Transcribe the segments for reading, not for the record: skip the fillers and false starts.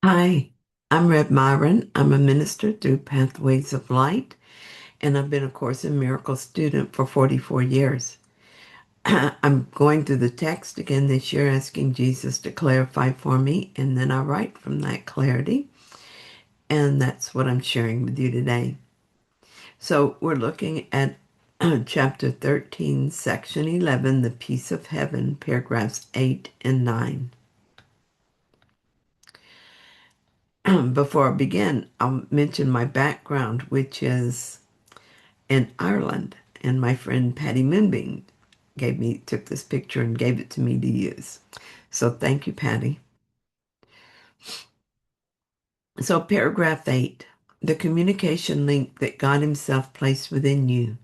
Hi, I'm Reb Myron. I'm a minister through Pathways of Light, and I've been a Course in Miracles student for 44 years. I'm going through the text again this year, asking Jesus to clarify for me, and then I write from that clarity, and that's what I'm sharing with you today. So we're looking at chapter 13, section 11, the peace of heaven, paragraphs 8 and 9. Before I begin, I'll mention my background, which is in Ireland, and my friend Patty Moonbeam took this picture and gave it to me to use. So thank you, Patty. So paragraph 8, the communication link that God Himself placed within you,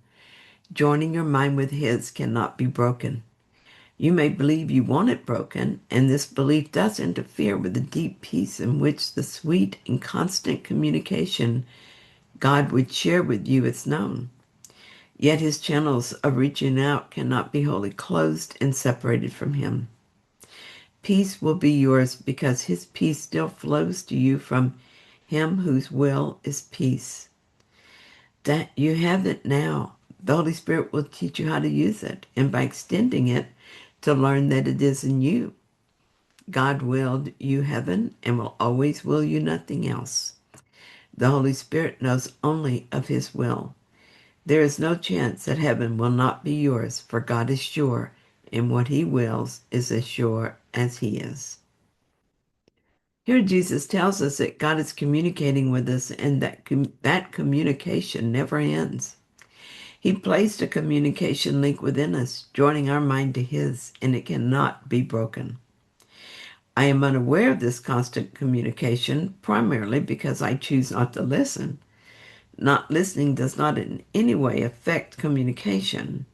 joining your mind with His, cannot be broken. You may believe you want it broken, and this belief does interfere with the deep peace in which the sweet and constant communication God would share with you is known. Yet his channels of reaching out cannot be wholly closed and separated from him. Peace will be yours because his peace still flows to you from him whose will is peace. That you have it now. The Holy Spirit will teach you how to use it, and by extending it, to learn that it is in you. God willed you heaven and will always will you nothing else. The Holy Spirit knows only of his will. There is no chance that heaven will not be yours, for God is sure, and what he wills is as sure as he is. Here Jesus tells us that God is communicating with us and that communication never ends. He placed a communication link within us, joining our mind to his, and it cannot be broken. I am unaware of this constant communication primarily because I choose not to listen. Not listening does not in any way affect communication,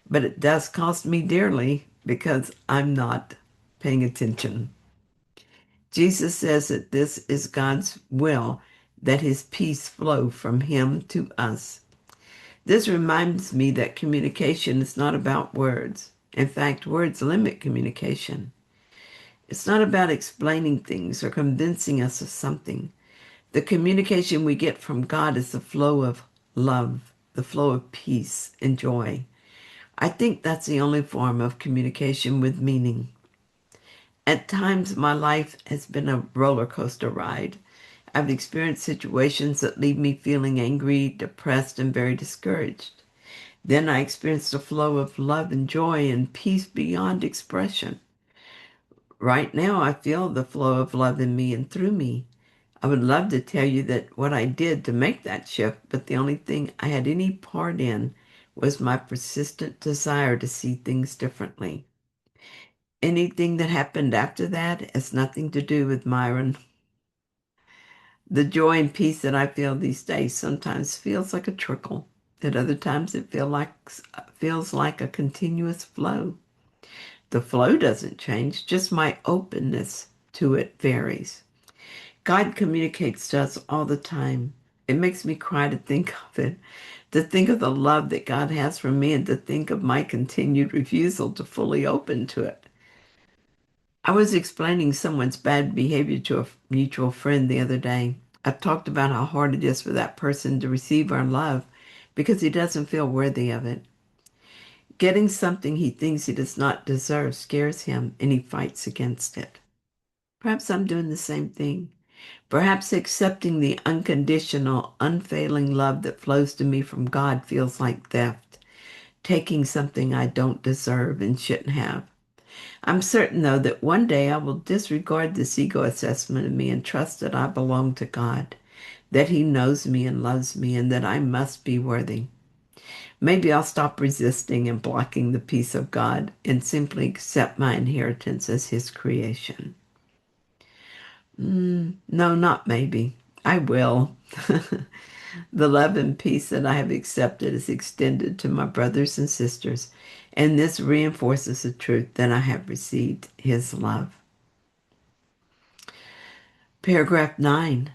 but it does cost me dearly because I'm not paying attention. Jesus says that this is God's will, that his peace flow from him to us. This reminds me that communication is not about words. In fact, words limit communication. It's not about explaining things or convincing us of something. The communication we get from God is the flow of love, the flow of peace and joy. I think that's the only form of communication with meaning. At times, my life has been a roller coaster ride. I've experienced situations that leave me feeling angry, depressed, and very discouraged. Then I experienced a flow of love and joy and peace beyond expression. Right now, I feel the flow of love in me and through me. I would love to tell you that what I did to make that shift, but the only thing I had any part in was my persistent desire to see things differently. Anything that happened after that has nothing to do with Myron. The joy and peace that I feel these days sometimes feels like a trickle. At other times it feels like a continuous flow. The flow doesn't change, just my openness to it varies. God communicates to us all the time. It makes me cry to think of it, to think of the love that God has for me, and to think of my continued refusal to fully open to it. I was explaining someone's bad behavior to a mutual friend the other day. I talked about how hard it is for that person to receive our love because he doesn't feel worthy of it. Getting something he thinks he does not deserve scares him, and he fights against it. Perhaps I'm doing the same thing. Perhaps accepting the unconditional, unfailing love that flows to me from God feels like theft, taking something I don't deserve and shouldn't have. I'm certain, though, that one day I will disregard this ego assessment of me and trust that I belong to God, that He knows me and loves me, and that I must be worthy. Maybe I'll stop resisting and blocking the peace of God and simply accept my inheritance as His creation. No, not maybe. I will. The love and peace that I have accepted is extended to my brothers and sisters, and this reinforces the truth that I have received His love. Paragraph 9.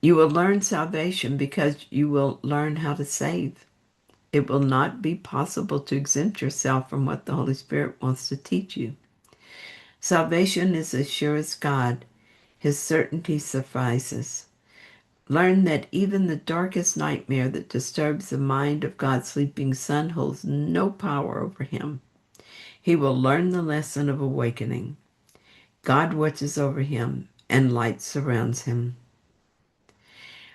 You will learn salvation because you will learn how to save. It will not be possible to exempt yourself from what the Holy Spirit wants to teach you. Salvation is as sure as God. His certainty suffices. Learn that even the darkest nightmare that disturbs the mind of God's sleeping son holds no power over him. He will learn the lesson of awakening. God watches over him, and light surrounds him.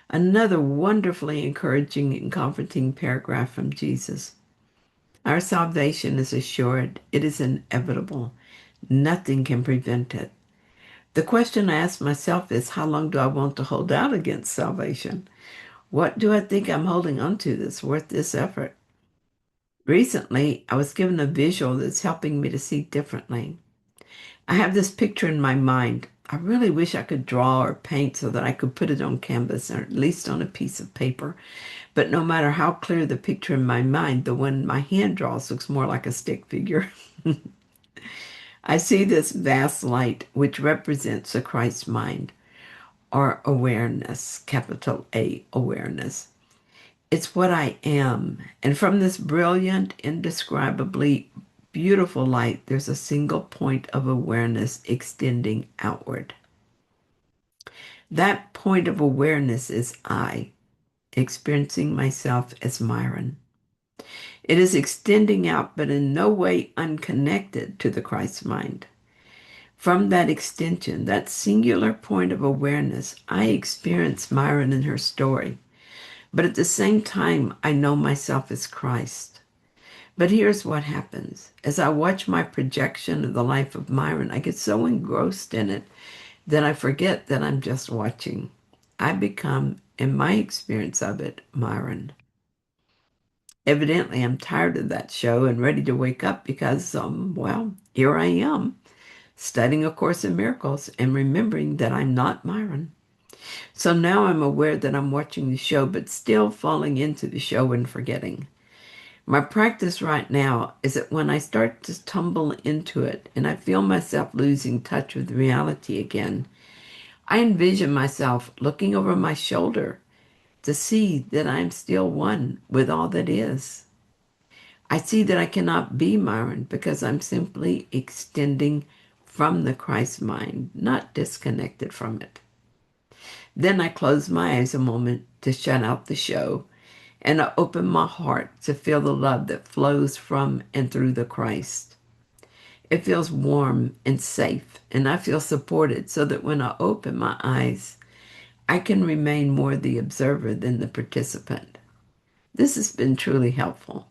Another wonderfully encouraging and comforting paragraph from Jesus. Our salvation is assured. It is inevitable. Nothing can prevent it. The question I ask myself is, how long do I want to hold out against salvation? What do I think I'm holding on to that's worth this effort? Recently, I was given a visual that's helping me to see differently. I have this picture in my mind. I really wish I could draw or paint so that I could put it on canvas or at least on a piece of paper. But no matter how clear the picture in my mind, the one my hand draws looks more like a stick figure. I see this vast light, which represents the Christ mind, or awareness, capital A, awareness. It's what I am. And from this brilliant, indescribably beautiful light, there's a single point of awareness extending outward. That point of awareness is I, experiencing myself as Myron. It is extending out, but in no way unconnected to the Christ mind. From that extension, that singular point of awareness, I experience Myron and her story. But at the same time, I know myself as Christ. But here's what happens. As I watch my projection of the life of Myron, I get so engrossed in it that I forget that I'm just watching. I become, in my experience of it, Myron. Evidently, I'm tired of that show and ready to wake up because, well, here I am, studying A Course in Miracles and remembering that I'm not Myron. So now I'm aware that I'm watching the show, but still falling into the show and forgetting. My practice right now is that when I start to tumble into it and I feel myself losing touch with reality again, I envision myself looking over my shoulder to see that I'm still one with all that is. I see that I cannot be Myron because I'm simply extending from the Christ mind, not disconnected from it. Then I close my eyes a moment to shut out the show, and I open my heart to feel the love that flows from and through the Christ. It feels warm and safe, and I feel supported so that when I open my eyes, I can remain more the observer than the participant. This has been truly helpful.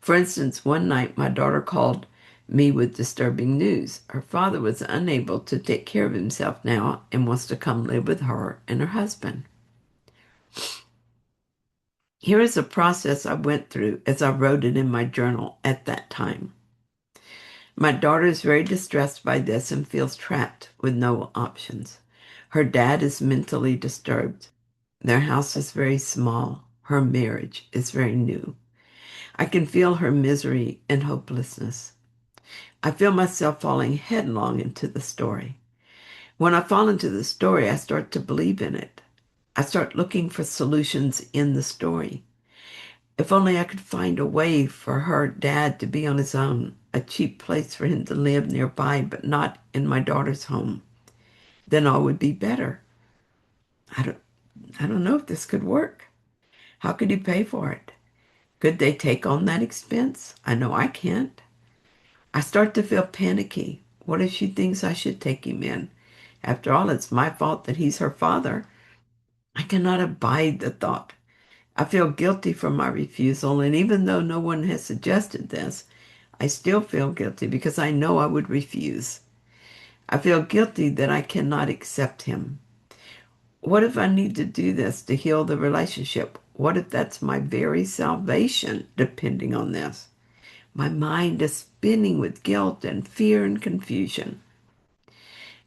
For instance, one night my daughter called me with disturbing news. Her father was unable to take care of himself now and wants to come live with her and her husband. Here is a process I went through as I wrote it in my journal at that time. My daughter is very distressed by this and feels trapped with no options. Her dad is mentally disturbed. Their house is very small. Her marriage is very new. I can feel her misery and hopelessness. I feel myself falling headlong into the story. When I fall into the story, I start to believe in it. I start looking for solutions in the story. If only I could find a way for her dad to be on his own, a cheap place for him to live nearby, but not in my daughter's home, then all would be better. I don't know if this could work. How could he pay for it? Could they take on that expense? I know I can't. I start to feel panicky. What if she thinks I should take him in? After all, it's my fault that he's her father. I cannot abide the thought. I feel guilty for my refusal, and even though no one has suggested this, I still feel guilty because I know I would refuse. I feel guilty that I cannot accept him. What if I need to do this to heal the relationship? What if that's my very salvation depending on this? My mind is spinning with guilt and fear and confusion.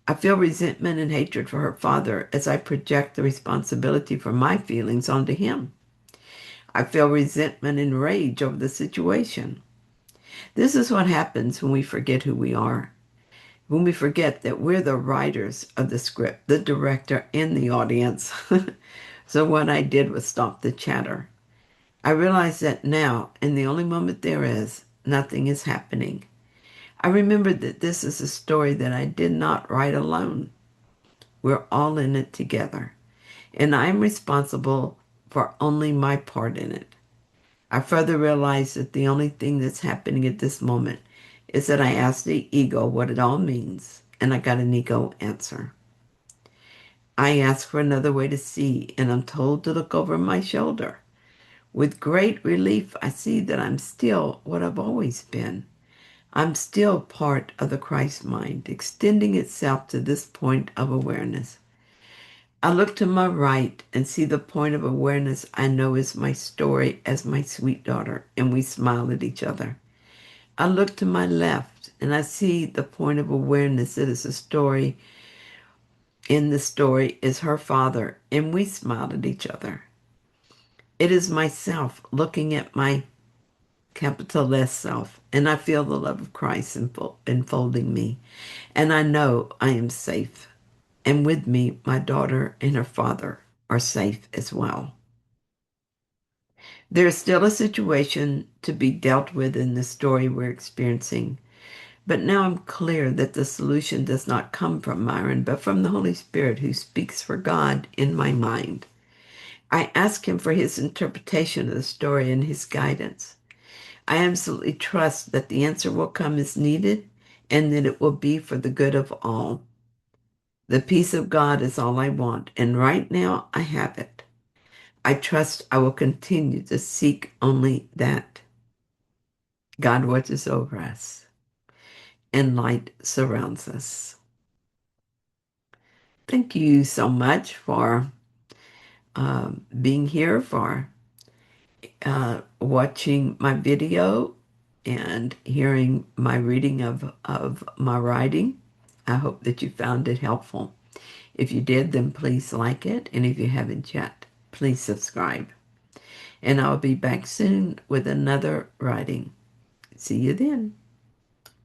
I feel resentment and hatred for her father as I project the responsibility for my feelings onto him. I feel resentment and rage over the situation. This is what happens when we forget who we are. When we forget that we're the writers of the script, the director, and the audience. So what I did was stop the chatter. I realize that now, in the only moment there is, nothing is happening. I remembered that this is a story that I did not write alone. We're all in it together, and I'm responsible for only my part in it. I further realize that the only thing that's happening at this moment is that I asked the ego what it all means, and I got an ego answer. I asked for another way to see, and I'm told to look over my shoulder. With great relief, I see that I'm still what I've always been. I'm still part of the Christ mind, extending itself to this point of awareness. I look to my right and see the point of awareness I know is my story as my sweet daughter, and we smile at each other. I look to my left and I see the point of awareness that is a story. In the story is her father, and we smile at each other. It is myself looking at my capital S self, and I feel the love of Christ enfolding me, and I know I am safe. And with me, my daughter and her father are safe as well. There is still a situation to be dealt with in the story we're experiencing, but now I'm clear that the solution does not come from Myron, but from the Holy Spirit who speaks for God in my mind. I ask him for his interpretation of the story and his guidance. I absolutely trust that the answer will come as needed and that it will be for the good of all. The peace of God is all I want, and right now I have it. I trust I will continue to seek only that. God watches over us, and light surrounds us. Thank you so much for being here, for watching my video and hearing my reading of my writing. I hope that you found it helpful. If you did, then please like it. And if you haven't yet, please subscribe. And I'll be back soon with another writing. See you then.